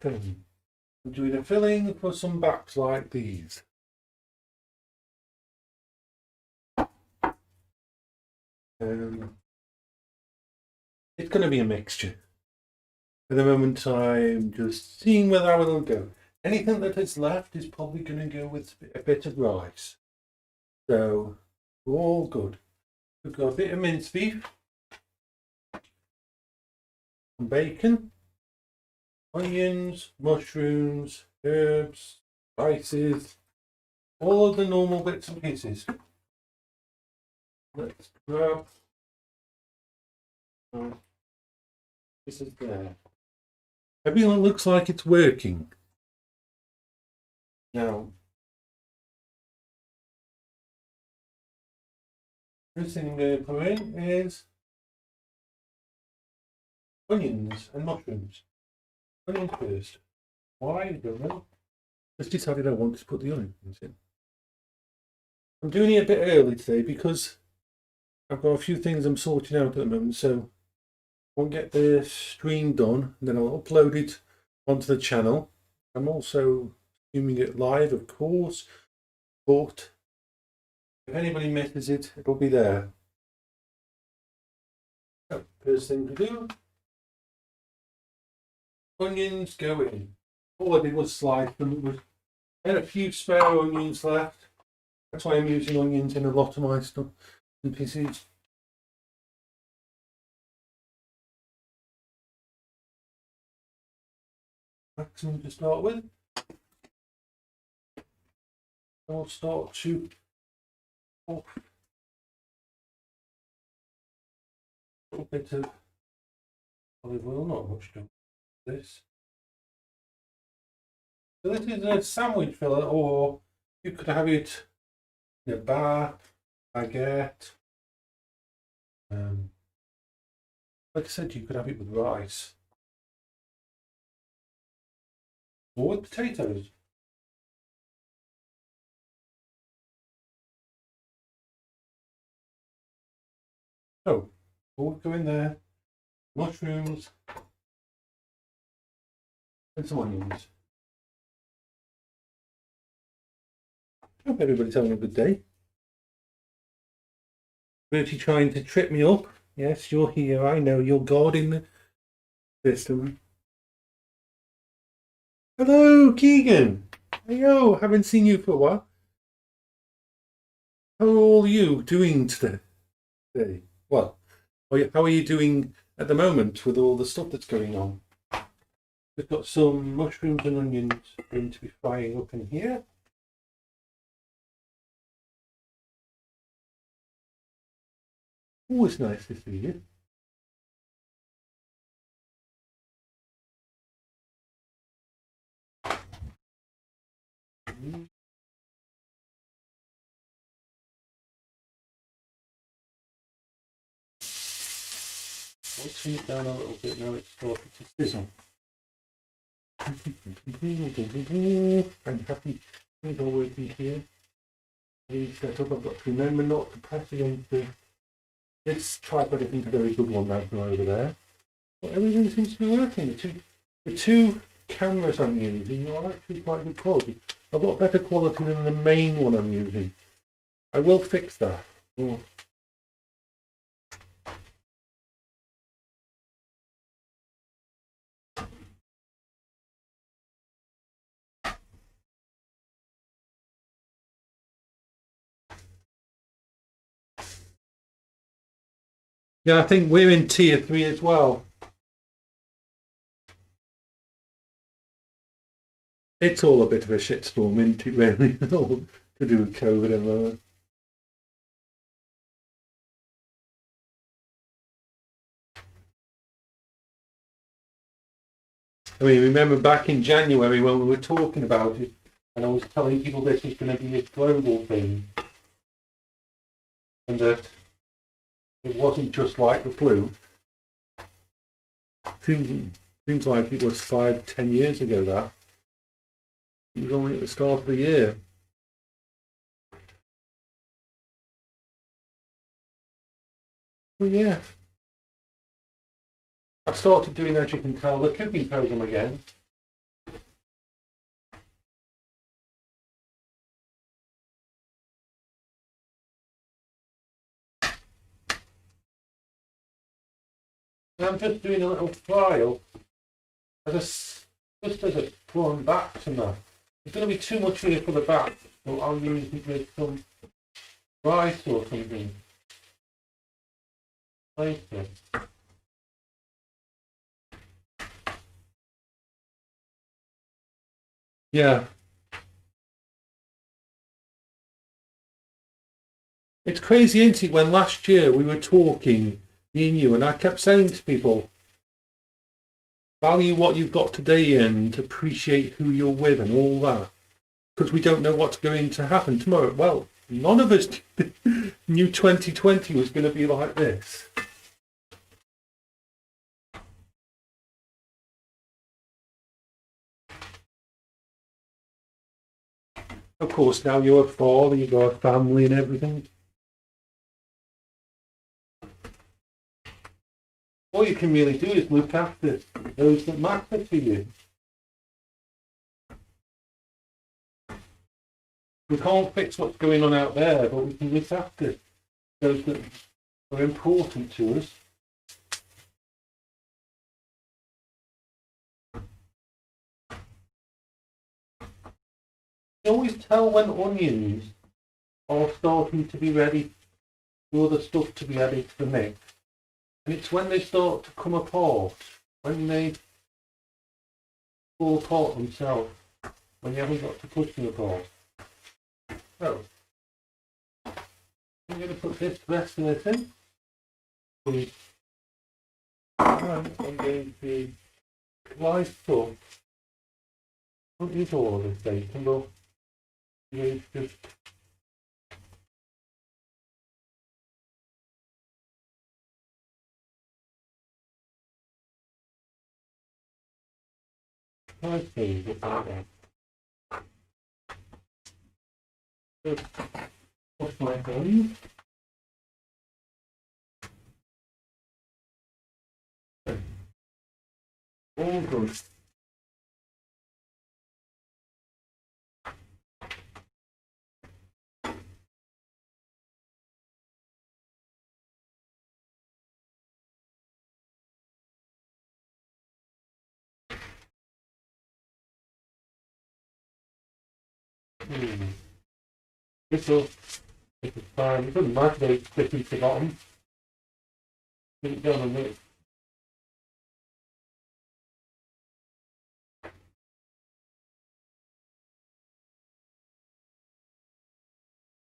filling. I'm doing a filling for some baps like these. It's going to be a mixture. At the moment, I'm just seeing whether I will go. Anything that is left is probably going to go with a bit of rice. So, we're all good. We've got a bit of minced beef, some bacon, onions, mushrooms, herbs, spices, all of the normal bits and pieces. Let's grab. This is there. Everything looks like it's working. Now, first thing I'm going to put in is onions and mushrooms. Onions first. Why? I don't know. Just decided I wanted to put the onions in. I'm doing it a bit early today because I've got a few things I'm sorting out at the moment, so I won't get the stream done, and then I'll upload it onto the channel. I'm also streaming it live, of course, but if anybody misses it, it'll be there. So, first thing to do, onions go in. All I did was slice them. I had a few spare onions left. That's why I'm using onions in a lot of my stuff and pieces. Maximum to start with. I'll start to put a little bit of olive oil, not much to this. So this is a sandwich filler, or you could have it in a bap, baguette. Like I said, you could have it with rice or with potatoes. So, all go in there, mushrooms and some onions. Hope everybody's having a good day. Bertie trying to trip me up. Yes, you're here. I know you're guarding the system. Hello, Keegan. Yo, haven't seen you for a while. How are all you doing today? Well, how are you doing at the moment with all the stuff that's going on? We've got some mushrooms and onions going to be frying up in here. Always nice to see you. Let's turn it down a little bit now. It's starting to sizzle. I'm happy things are working here. Set up. I've got to remember not to press against this tripod. I think a very good one now from over there. But everything seems to be working. The two cameras I'm using are actually quite good quality. A lot better quality than the main one I'm using. I will fix that. Oh. Yeah, I think we're in tier 3 as well. It's all a bit of a shitstorm, isn't it, really? All to do with COVID and all that. I mean, remember back in January when we were talking about it, and I was telling people this was going to be a global thing, and that it wasn't just like the flu. Seems like it was 5-10 years ago that. It was only at the start of the year. Well, yeah. I started doing, as you can tell, the cooking program again. I'm just doing a little trial just as a prawn back to that. It's going to be too much here for the back, so I'll use it with some rice or something later. Yeah. It's crazy, isn't it, when last year we were talking, me and you, and I kept saying to people, value what you've got today and appreciate who you're with and all that. Because we don't know what's going to happen tomorrow. Well, none of us knew 2020 was going to be like this. Of course, now you're a father, you've got a family and everything. All you can really do is look after those that matter to you. We can't fix what's going on out there, but we can look after those that are important to us. You always tell when onions are starting to be ready for other stuff to be added to the mix. And it's when they start to come apart, when they fall apart themselves, when you haven't got to push them apart. So, I'm going to put this rest of this in. And I'm going to slice up. Don't use all of this bacon, but use just slice these up like that. Just wash my hands. All good. This is fine. It doesn't matter that it's sticky to the bottom. Put it down on it.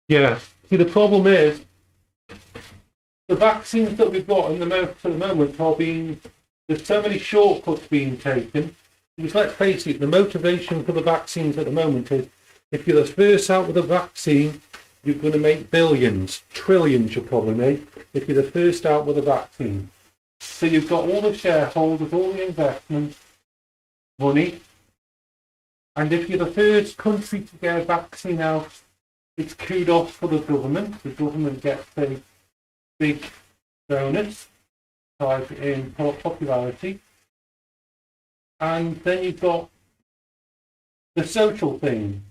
Yeah. See, the problem is the vaccines that we've got in the mouth at the moment are being. There's so many shortcuts being taken. Because let's face it, the motivation for the vaccines at the moment is if you're the first out with a vaccine, you're going to make billions, trillions you'll probably make if you're the first out with a vaccine. So you've got all the shareholders, all the investment money, and if you're the first country to get a vaccine out, it's kudos for the government. The government gets a big bonus in popularity. And then you've got the social thing.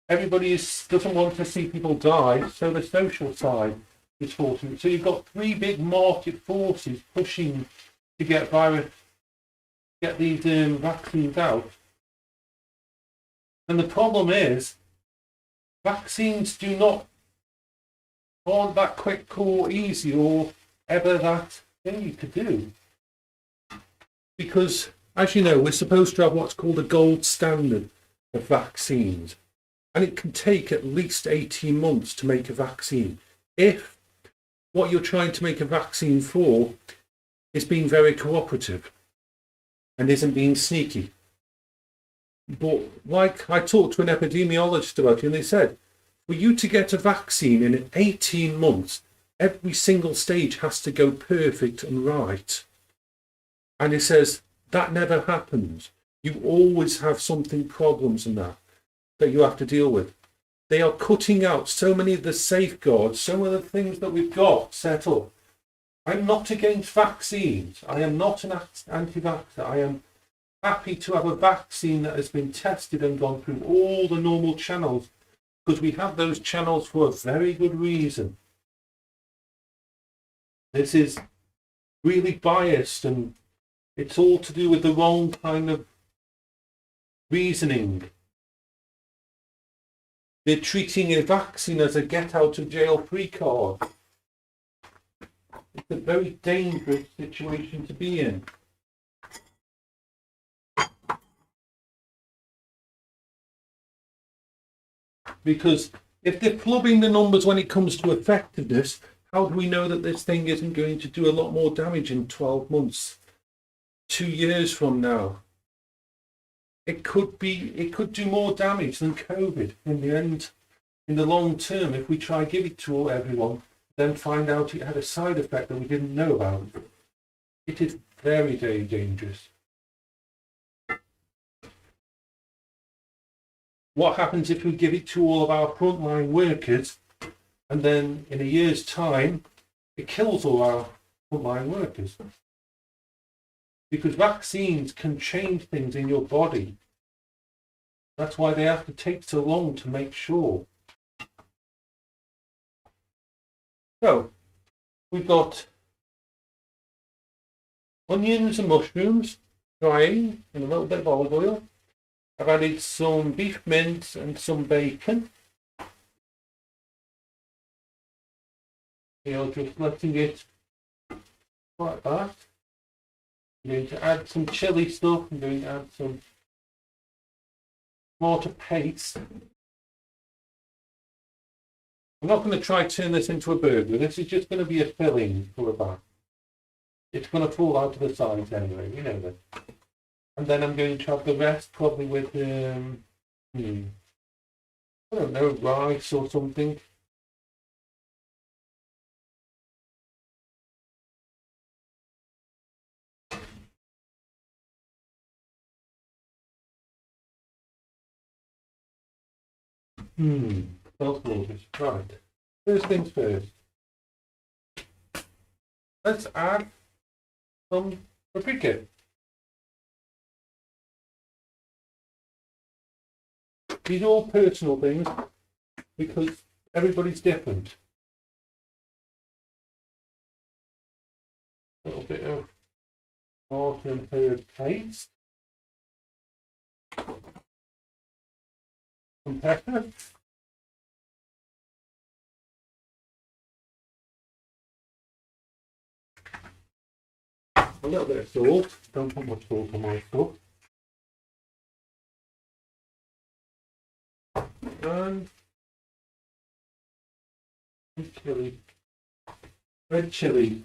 Everybody doesn't want to see people die, so the social side is fortunate. So you've got three big market forces pushing to get these vaccines out. And the problem is, vaccines aren't that quick or easy or ever that thing to do. Because, as you know, we're supposed to have what's called a gold standard of vaccines. And it can take at least 18 months to make a vaccine. If what you're trying to make a vaccine for is being very cooperative and isn't being sneaky. But like I talked to an epidemiologist about it, and they said, for you to get a vaccine in 18 months, every single stage has to go perfect and right. And he says, that never happens. You always have something problems in that you have to deal with. They are cutting out so many of the safeguards, some of the things that we've got set up. I'm not against vaccines. I am not an anti-vaxxer. I am happy to have a vaccine that has been tested and gone through all the normal channels, because we have those channels for a very good reason. This is really biased, and it's all to do with the wrong kind of reasoning. They're treating a vaccine as a get out of jail free card. It's a very dangerous situation to be in. Because if they're flubbing the numbers when it comes to effectiveness, how do we know that this thing isn't going to do a lot more damage in 12 months, 2 years from now? It could do more damage than COVID in the end, in the long term, if we try give it to everyone, then find out it had a side effect that we didn't know about. It is very, very dangerous. What happens if we give it to all of our frontline workers, and then in a year's time, it kills all our frontline workers? Because vaccines can change things in your body. That's why they have to take so long to make sure. So, we've got onions and mushrooms drying in a little bit of olive oil. I've added some beef mince and some bacon. Just letting it like that. I'm going to add some chili stuff. I'm going to add some tomato paste. I'm not going to try to turn this into a burger. This is just going to be a filling for a bath. It's going to fall out to the sides anyway, you know that. And then I'm going to have the rest probably with, I don't know, rice or something. Smells gorgeous. Right. First things first. Let's add some paprika. These are all personal things because everybody's different. A little bit of salt and herb paste. Some pepper. A little bit of salt. Don't put much salt on my stuff. And chili. Red chili.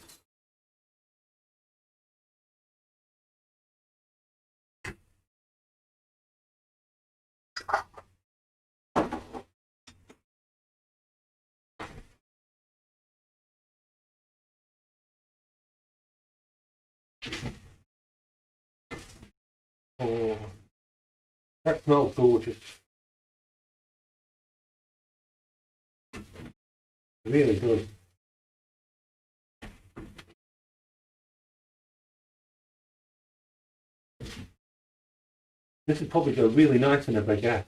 Oh, that smells gorgeous. Really good. This would probably go really nice in a baguette.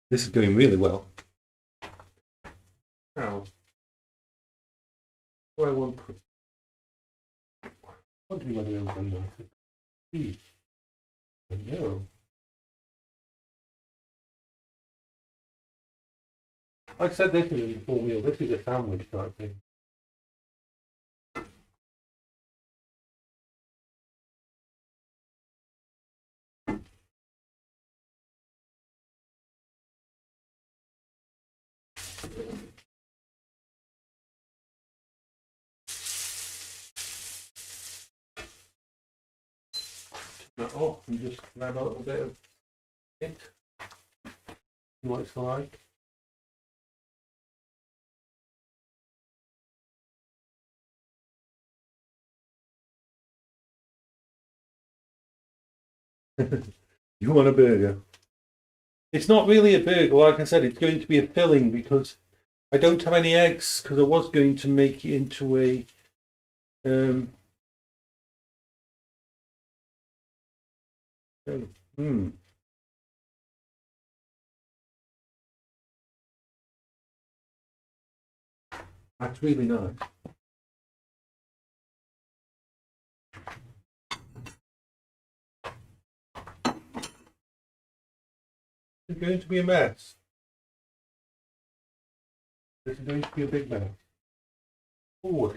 This is going really well. Now, what I want to wondering whether I'm going to no. Like I said, this is a full meal. This is a sandwich type thing. off and just grab a little bit of it. See what it's like. You want a burger? It's not really a burger, like I said, it's going to be a filling because I don't have any eggs because I was going to make it into a um hmm. That's really nice. It's going to be a mess. This is going to be a big mess. Oh,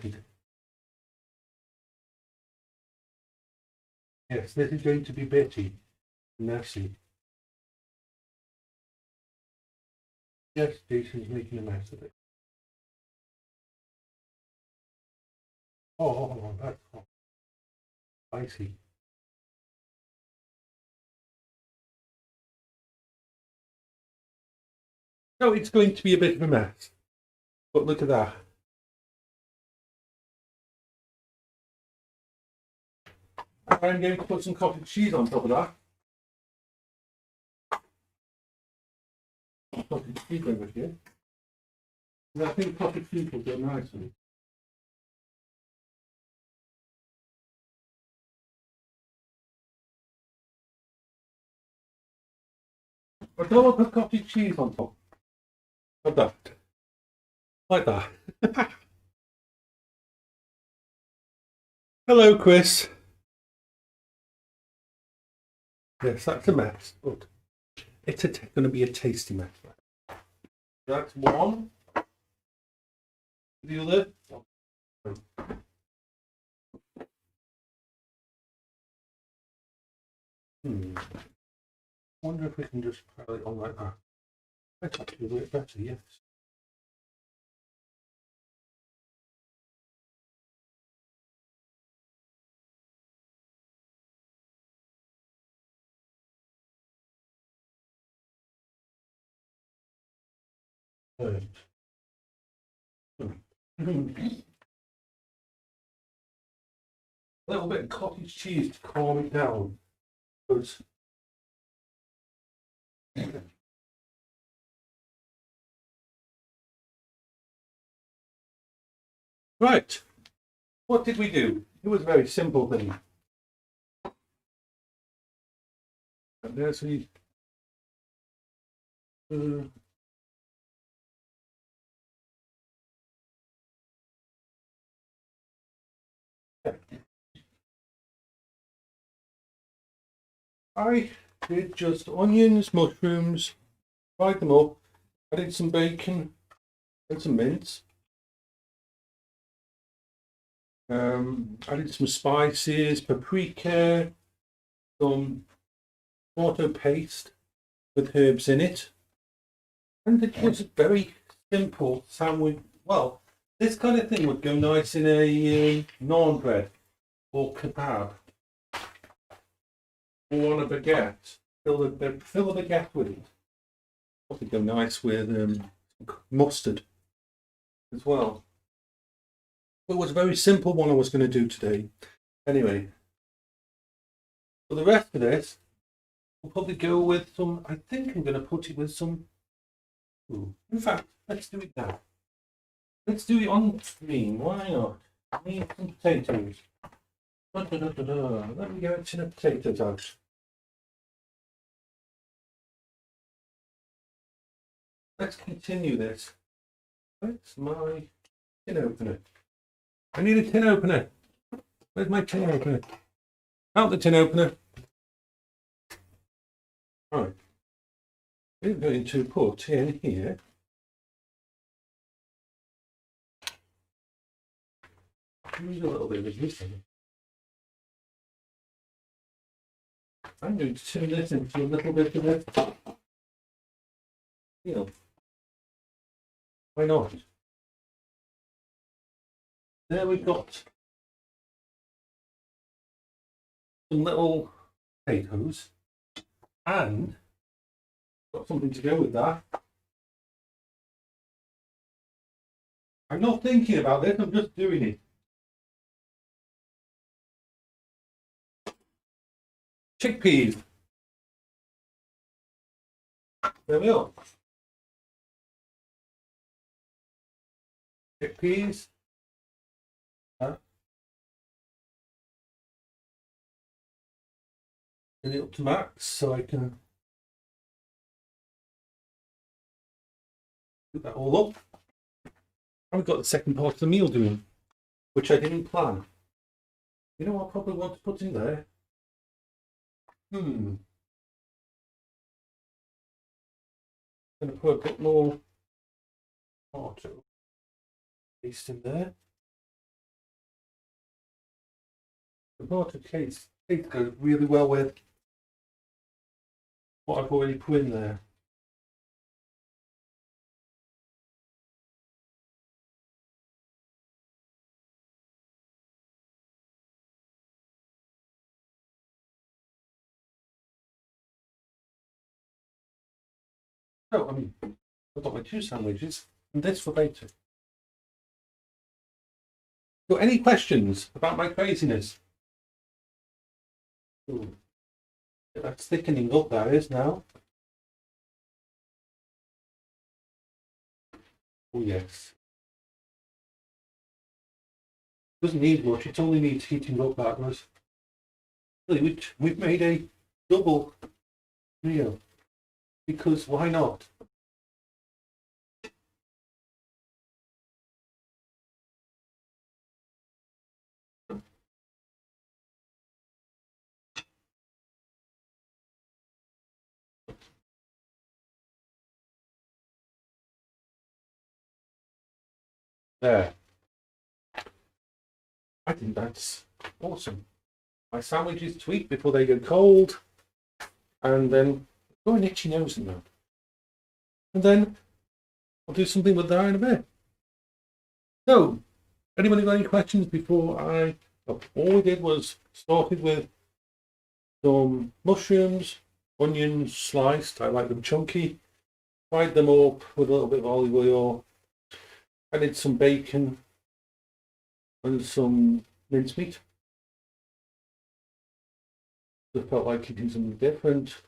yes, this is going to be bitty, messy. Yes, Jason's making a mess of it. Oh, that's spicy. So it's going to be a bit of a mess. But look at that. I'm going to put some cottage cheese on top of that. Cottage cheese over here. And I think cottage cheese will go nicely. But don't put cottage cheese on top of that. Like that. Hello, Chris. Yes, that's a mess, but it's going to be a tasty mess. That's one. The other. Wonder if we can just pile it on like that. Might actually work better, yes. Right. A little bit of cottage cheese to calm it down. Because right, what did we do? It was a very simple thing. And there's the I did just onions, mushrooms, fried them up, added some bacon and some mince. Added some spices, paprika, some tomato paste with herbs in it. And it was a very simple sandwich. Well, this kind of thing would go nice in a naan bread or kebab or on a baguette. Fill the baguette with it. Probably go nice with mustard as well. It was a very simple one I was going to do today. Anyway, for the rest of this, we'll probably go with some. I think I'm going to put it with some. Ooh. In fact, let's do it now. Let's do it on screen. Why not? I need some potatoes. Let me get a tin of potatoes out. Let's continue this. Where's my tin opener? I need a tin opener. Where's my tin opener? Out the tin opener. Right. We're going to put in here. Use a little bit of this. I'm going to turn this into a little bit of a, why not? There we've got some little potatoes, and got something to go with that. I'm not thinking about this, I'm just doing it. Chickpeas. There we are. Chickpeas. Turn it up to max so I can put that all up. I've got the second part of the meal doing, which I didn't plan. You know what I probably want to put in there? I'm going to put a bit more tomato paste in there. The tomato paste goes really well with what I've already put in there. So, I mean, I've got my 2 sandwiches and this for later. Got any questions about my craziness? Ooh. That's thickening up, that is now. Oh yes. Doesn't need much, it only needs heating up, that was. We've made a double meal. Because why not? There. I think that's awesome. My sandwiches to eat before they go cold. And then go an itchy nose in that. And then I'll do something with that in a bit. So, anybody got any questions before I... Oh, all we did was started with some mushrooms, onions sliced. I like them chunky. Fried them up with a little bit of olive oil. Added some bacon and some mincemeat. Just felt like eating something different.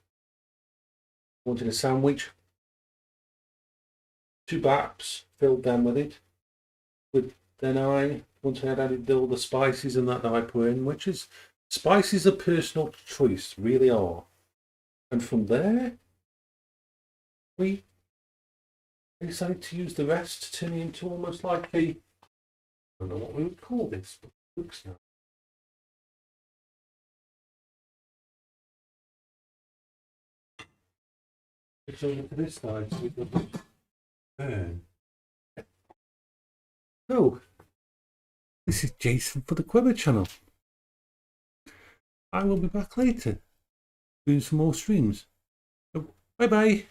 Wanted a sandwich. 2 baps, filled them with it. Once I had added all the spices and that I put in, which is, spices are personal choice, really are. And from there, we decided to use the rest to turn it into almost like a, I don't know what we would call this, but it looks now. It's over to this side, so we've got to burn. So, this is Jason for the Quiver channel. I will be back later doing some more streams. So, bye bye.